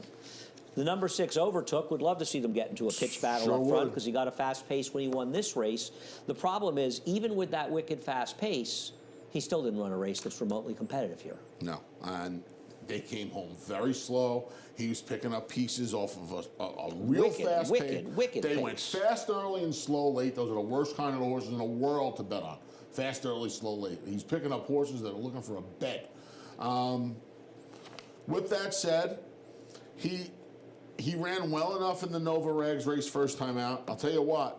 The number 6 Overtook. Would love to see them get into a pitch battle Sure up front would. because he got a fast pace when he won this race. The problem is, even with that wicked fast pace, he still didn't run a race that's remotely competitive here. No, and they came home very slow. He was picking up pieces off of a real fast pace. Wicked They pace. went fast early and slow late. Those are the worst kind of horses in the world to bet on. Fast early, slow late. He's picking up horses that are looking for a bet. With that said, he ran well enough in the Nova Rags race first time out. I'll tell you what,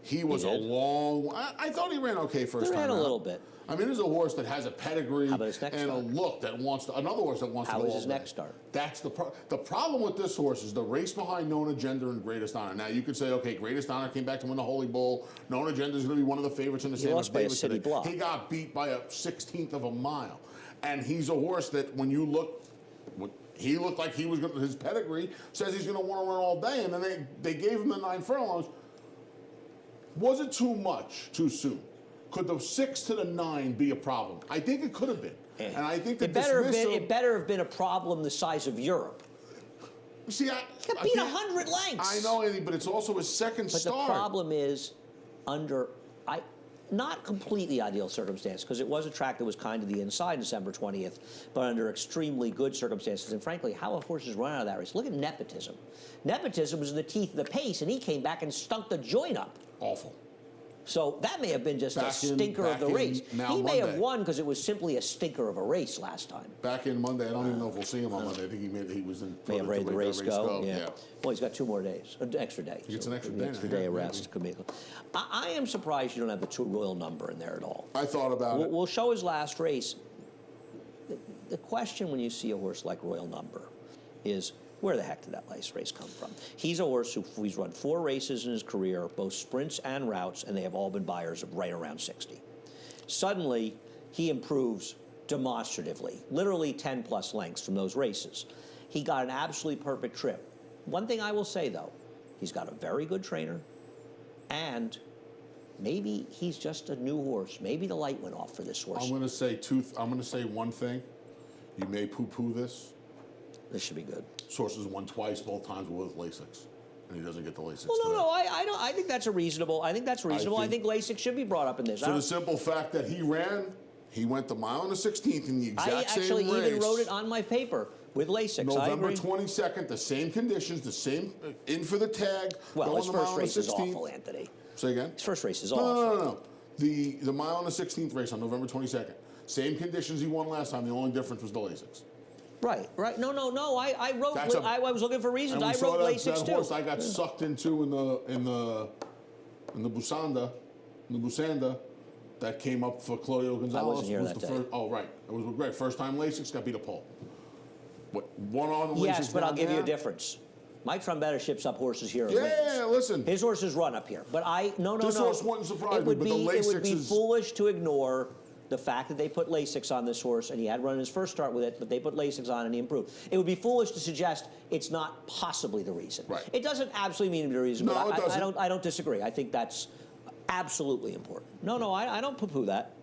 he was a did. long. I thought he ran okay first time out. Ran a little bit. I mean, there's a horse that has a pedigree How about his next and start? a look that wants to. Another horse that wants How to. was go his all day. next start? That's the problem with this horse is the race behind Nona Gender and Greatest Honor. Now you could say, okay, Greatest Honor came back to win the Holy Bull. Nona Gender is going to be one of the favorites in the San lost by a Davis city today. block. He got beat by a 16th of a mile, and he's a horse that when you look. He looked like he was going to, his pedigree says he's going to want to run all day, and then they gave him the 9 furlongs. Was it too much too soon? Could the 6 to the 9 be a problem? I think it could have been. And I think the it better dismissal... have been a problem the size of Europe. See, He got beat 100 lengths. I know, Eddie, but it's also his second start. But the problem is, under not completely ideal circumstances, because it was a track that was kind of the inside December 20th, but under extremely good circumstances. And frankly, how have horses run out of that race? Look at Nepotism. Nepotism was in the teeth of the pace, and he came back and stunk the joint up. Awful. So that may have been just a stinker of the race. He may have won because it was simply a stinker of a race last time. Back in Monday, I don't even know if we'll see him on Monday. I think he was in. May have ready the race go. Yeah. Well, he's got 2 more days, an extra day. He gets an extra day. Extra day of rest. I am surprised you don't have the 2 Royal number in there at all. I thought about it. We'll show his last race. The question when you see a horse like Royal Number is, where the heck did that last race come from? He's a horse he's run 4 races in his career, both sprints and routes, and they have all been buyers of right around 60. Suddenly, he improves demonstratively, literally 10-plus lengths from those races. He got an absolutely perfect trip. One thing I will say, though, he's got a very good trainer, and maybe he's just a new horse. Maybe the light went off for this horse. I'm going to say one thing. You may poo-poo this. This should be good. Sources won twice, both times were with Lasix, and he doesn't get the Lasix. Well, no, I don't. I think that's reasonable. I think Lasix should be brought up in this. For the simple fact that he went the mile and the 16th in the exact same race. I actually even wrote it on my paper with Lasix. November 22nd, the same conditions, the same in for the tag. Well, his first race is awful, Anthony. Say again. His first race is awful. No. The mile and the 16th race on November 22nd, same conditions he won last time. The only difference was the Lasix. Right. No. I wrote. I was looking for reasons. I wrote Lasix too. That horse I got sucked into in the Busanda, that came up for Claudio Gonzalez. I wasn't here that day. Oh, right. It was great. First time Lasix got beat a pole. What, one on Lasix? Yes, but I'll give you a difference. Mike Trombetta ships up horses here. Yeah, listen. His horses run up here, but no. This horse wouldn't surprise me, but the Lasix it would be foolish to ignore the fact that they put Lasix on this horse, and he had run his first start with it, but they put Lasix on and he improved. It would be foolish to suggest it's not possibly the reason. Right. It doesn't absolutely mean to be the reason, no, but it doesn't. I don't disagree. I think that's absolutely important. No, I don't poo-poo that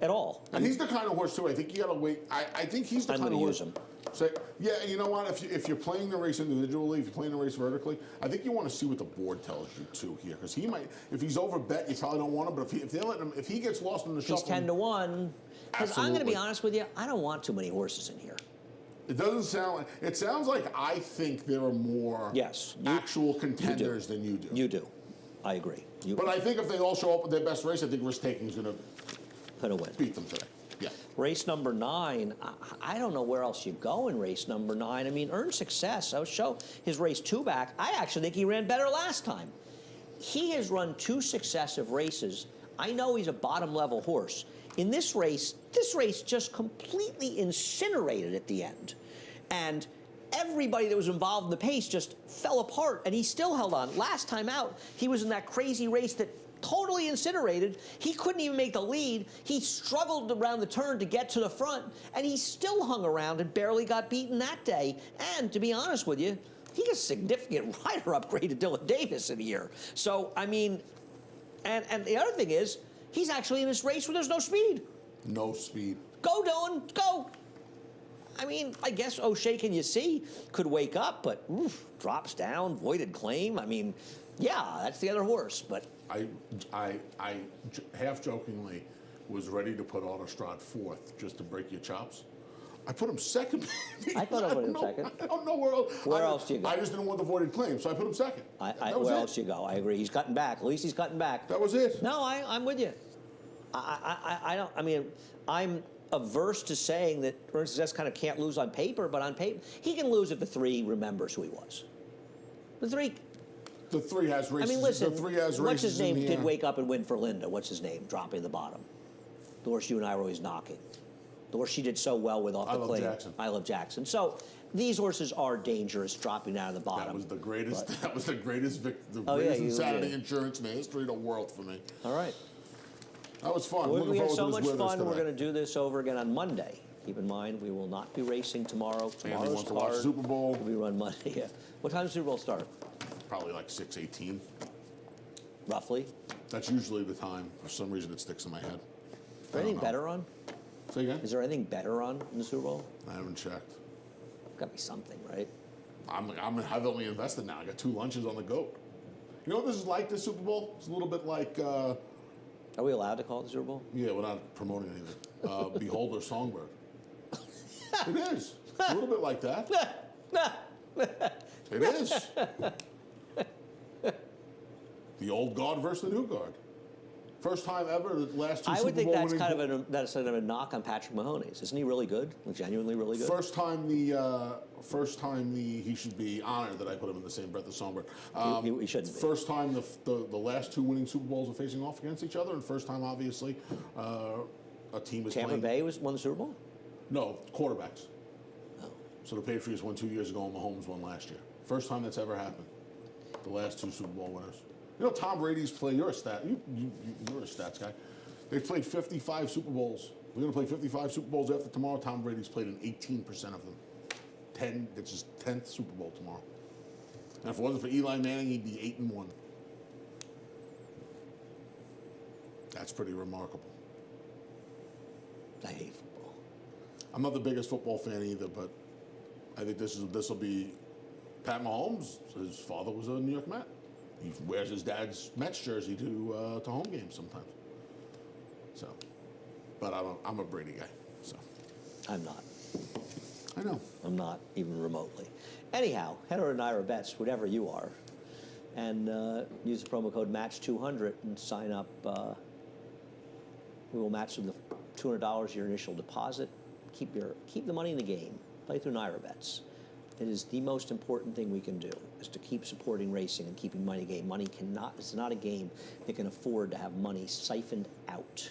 at all. And he's the kind of horse, too, I think you got to wait. I think he's the kind of horse. I'm going to use him. Say, yeah, you know what? If you're playing the race individually, if you're playing the race vertically, I think you want to see what the board tells you too here, because he might. If he's over bet, you probably don't want him. But if he gets lost in the shuffle, he's 10-1. Because I'm going to be honest with you, I don't want too many horses in here. It doesn't sound like. It sounds like I think there are more actual contenders than you do. You do. I agree. But I think if they all show up with their best race, I think risk taking is going to win. Beat them today. Yeah. Race number 9, I don't know where else you go in race number 9. I mean, Earned Success, I'll show his race 2 back. I actually think he ran better last time. He has run 2 successive races. I know he's a bottom-level horse. In this race just completely incinerated at the end. And everybody that was involved in the pace just fell apart, and he still held on. Last time out, he was in that crazy race that totally incinerated. He couldn't even make the lead. He struggled around the turn to get to the front, and he still hung around and barely got beaten that day. And to be honest with you, he got a significant rider upgrade to Dylan Davis in here. So, I mean, and the other thing is, he's actually in this race where there's no speed. No speed. Go, Dylan, go. I mean, I guess O'Shea Can You See could wake up, but drops down, voided claim. I mean, yeah, that's the other horse, but I half jokingly was ready to put Autostrad 4th just to break your chops. I put him 2nd. I thought I put him 2nd. I don't know where else. Where else do you go? I just didn't want the voided claim, so I put him 2nd. Where else do you go? I agree. He's cutting back. At least he's cutting back. That was it. No, I'm with you. I don't. I mean, I'm averse to saying that Earned Success kind of can't lose on paper, but on paper he can lose if the 3 remembers who he was. The 3. The 3 has races. I mean, listen. The 3 has races. What's his name did wake up and win for Linda? What's his name? Dropping the bottom. The horse you and I were always knocking. The horse she did so well with off the claim. I Love Jackson. So these horses are dangerous, dropping down to the bottom. That was the greatest. That was the greatest Saturday insurance in the history of the world for me. All right. That was fun. We had so much fun. We're going to do this over again on Monday. Keep in mind, we will not be racing tomorrow. Tomorrow's wants to watch Super Bowl. We run Monday. Yeah. What time does Super Bowl start? Probably like 6:18. roughly. That's usually the time. For some reason, it sticks in my head. Is there anything better on? Say again? Is there anything better on in the Super Bowl? I haven't checked. Got to be something, right? I'm heavily invested now. I got 2 lunches on the goat. You know what this is like, this Super Bowl? It's a little bit like... Are we allowed to call it the Super Bowl? Yeah, we're not promoting anything. Beholder Songbird. It is. It's a little bit like that. It is. The old guard versus the new guard. First time ever, the last 2 I Super would think Bowl that's winning that's kind of a knock on Patrick Mahomes. Isn't he really good? Like, genuinely really good? First time he should be honored that I put him in the same breath as Songbird. He shouldn't be. First time the last 2 winning Super Bowls are facing off against each other, and first time obviously a team is Tampa playing. Bay won the Super Bowl? No, quarterbacks. Oh. So the Patriots won 2 years ago, and Mahomes won last year. First time that's ever happened. The last 2 Super Bowl winners. You know, Tom Brady's played. You're a stats guy. They've played 55 Super Bowls. We're going to play 55 Super Bowls after tomorrow. Tom Brady's played in 18% of them. 10. It's his 10th Super Bowl tomorrow. And if it wasn't for Eli Manning, he'd be 8-1. That's pretty remarkable. I hate football. I'm not the biggest football fan either, but I think this will be Pat Mahomes. His father was a New York Met. He wears his dad's Mets jersey to home games sometimes. So, but I'm a Brady guy. So I'm not. I know. I'm not even remotely. Anyhow, head over to Naira Bets, whatever you are, and use the promo code MATCH200 and sign up. We will match the $200 your initial deposit. Keep the money in the game. Play through Naira Bets. It is the most important thing we can do, is to keep supporting racing and keeping money in the game. It's not a game that can afford to have money siphoned out.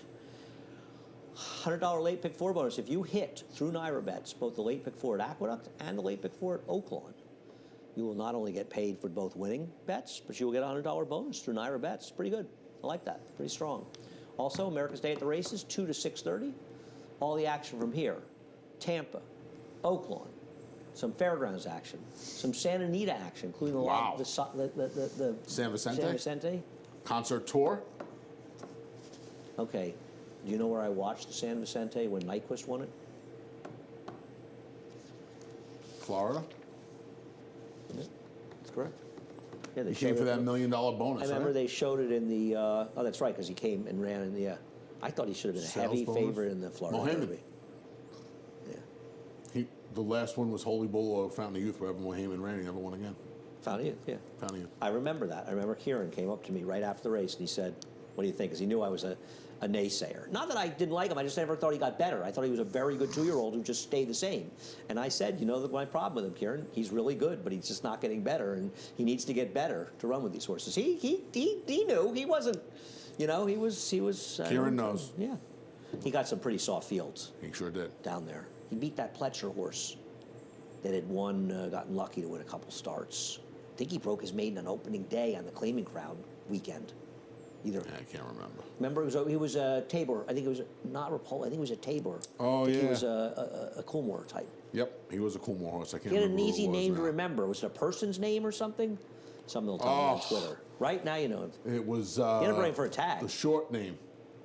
$100 late pick 4 bonus. If you hit through Naira Bets both the late pick 4 at Aqueduct and the late pick 4 at Oaklawn, you will not only get paid for both winning bets, but you will get a $100 bonus through Naira Bets. Pretty good. I like that. Pretty strong. Also, America's Day at the Races, 2 to 6:30. All the action from here. Tampa, Oaklawn, some fairgrounds action, some Santa Anita action, including the San Vicente? San Vicente. Concert tour. Okay. Do you know where I watched the San Vicente when Nyquist won it? Florida. That's correct. Yeah, they He came showed for it- that $1 million bonus. I remember right? they showed it in the. Oh, that's right, because he came and ran in the. I thought he should have been a Sales heavy bonus? favorite in the Florida Mohamed. Derby. Yeah, The last one was Holy Bull or Fountain of Youth, wherever Mohamed ran. He never won again. found it. Yeah, Fountain of Youth. I remember that. I remember Kieran came up to me right after the race and he said, "What do you think?" Because he knew I was a naysayer. Not that I didn't like him. I just never thought he got better. I thought he was a very good 2-year-old who just stayed the same. And I said, you know, my problem with him, Kieran, he's really good, but he's just not getting better, and he needs to get better to run with these horses. He knew he wasn't. You know, he was. Kieran knows. Yeah, he got some pretty soft fields. He sure did. Down there, he beat that Pletcher horse that had gotten lucky to win a couple starts. I think he broke his maiden on opening day on the Claiming Crown weekend. Either. Yeah, I can't remember. Remember, he was a Tabor. I think it was not Rapol. I think it was a Tabor. Oh, I think yeah. He was a Coolmore type. Yep, he was a Coolmore horse. I can't He had remember an who easy it was name to now. remember. Was it a person's name or something? Something will tell me on Twitter. Right now, you know him. It was. He ended up running for a tag. The short name.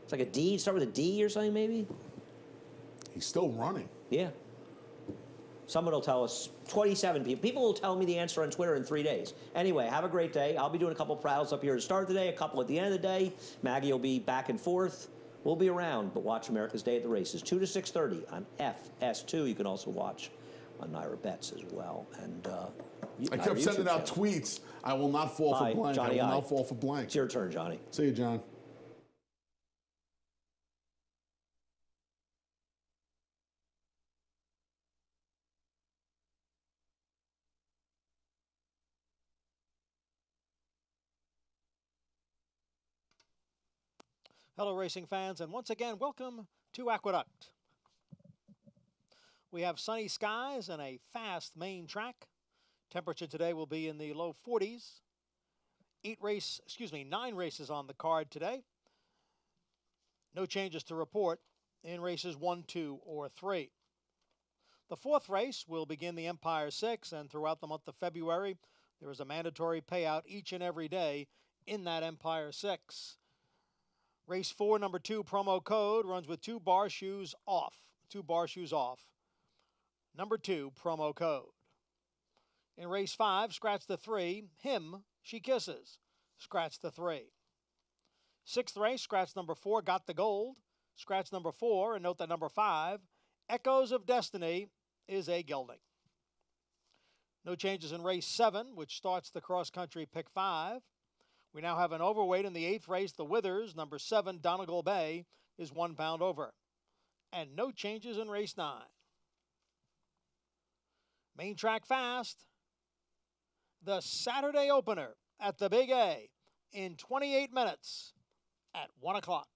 It's like a D. Start with a D or something, maybe. He's still running. Yeah. Someone will tell us. 27 people. People will tell me the answer on Twitter in 3 days. Anyway, have a great day. I'll be doing a couple prattles up here to start the day, a couple at the end of the day. Maggie will be back and forth. We'll be around, but watch America's Day at the Races, 2 to 6:30 on FS2. You can also watch on Naira Bets as well. And I kept sending out tweets. I will not fall Bye, for blank. Johnny I will I. not fall for blank. It's your turn, Johnny. See you, John. Hello, racing fans, and once again, welcome to Aqueduct. We have sunny skies and a fast main track. Temperature today will be in the low 40s. 9 races on the card today. No changes to report in races 1, 2, or 3. The 4th race will begin the Empire 6, and throughout the month of February, there is a mandatory payout each and every day in that Empire 6. Race 4, number 2, promo code, runs with 2 bar shoes off. 2 bar shoes off. Number 2, promo code. In race 5, scratch the 3, him, she kisses. Scratch the 3. 6th race, scratch number 4, got the gold. Scratch number 4, and note that number 5, Echoes of Destiny, is a gelding. No changes in race 7, which starts the cross-country pick 5. We now have an overweight in the 8th race, the Withers. Number 7, Donegal Bay, is 1 pound over. And no changes in race 9. Main track fast. The Saturday opener at the Big A in 28 minutes at 1 o'clock.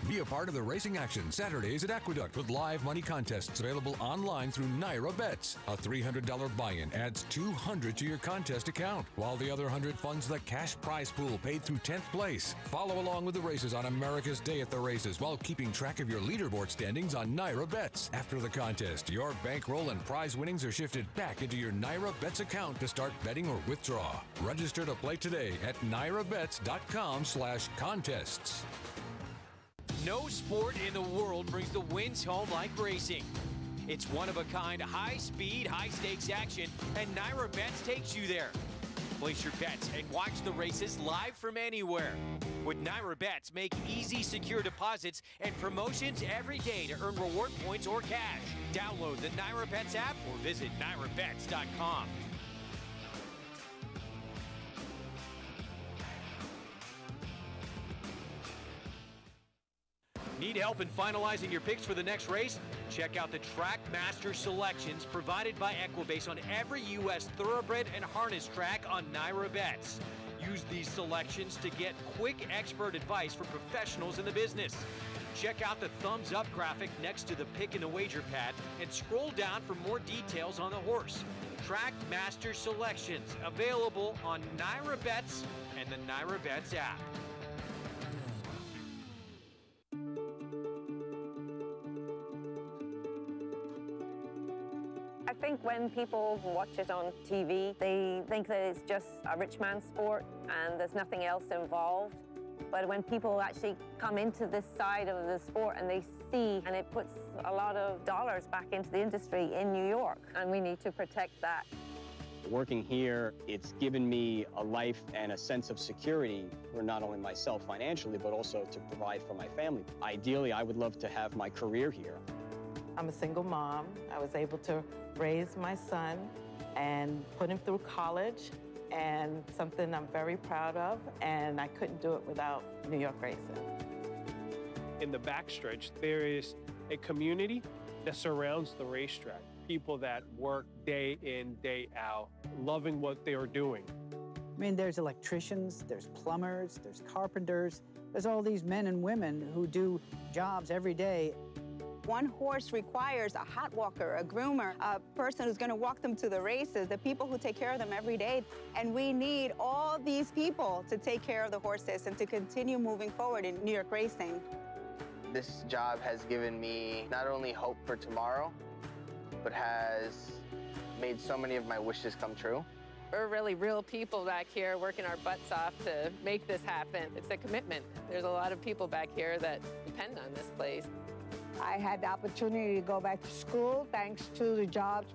Be a part of the racing action Saturdays at Aqueduct with live money contests available online through Naira Bets. A $300 buy-in adds $200 to your contest account, while the other $100 funds the cash prize pool paid through 10th place. Follow along with the races on America's Day at the Races while keeping track of your leaderboard standings on Naira Bets. After the contest, your bankroll and prize winnings are shifted back into your Naira Bets account to start betting or withdraw. Register to play today at nairabets.com/contests. No sport in the world brings the wins home like racing. It's one-of-a-kind, high-speed, high-stakes action, and Naira Bets takes you there. Place your bets and watch the races live from anywhere. With Naira Bets, make easy, secure deposits and promotions every day to earn reward points or cash. Download the Naira Bets app or visit nairabets.com. Need help in finalizing your picks for the next race? Check out the Track Master selections provided by Equibase on every U.S. thoroughbred and harness track on Naira Bets. Use these selections to get quick expert advice from professionals in the business. Check out the thumbs up graphic next to the pick and the wager pad and scroll down for more details on the horse. Track Master selections available on Naira Bets and the Naira Bets app. I think when people watch it on TV, they think that it's just a rich man's sport and there's nothing else involved. But when people actually come into this side of the sport and they see, and it puts a lot of dollars back into the industry in New York, and we need to protect that. Working here, it's given me a life and a sense of security for not only myself financially, but also to provide for my family. Ideally, I would love to have my career here. I'm a single mom. I was able to raise my son and put him through college, and something I'm very proud of, and I couldn't do it without New York racing. In the backstretch, there is a community that surrounds the racetrack. People that work day in, day out, loving what they are doing. I mean, there's electricians, there's plumbers, there's carpenters. There's all these men and women who do jobs every day. One horse requires a hot walker, a groomer, a person who's going to walk them to the races, the people who take care of them every day. And we need all these people to take care of the horses and to continue moving forward in New York racing. This job has given me not only hope for tomorrow, but has made so many of my wishes come true. We're really real people back here working our butts off to make this happen. It's a commitment. There's a lot of people back here that depend on this place. I had the opportunity to go back to school thanks to the jobs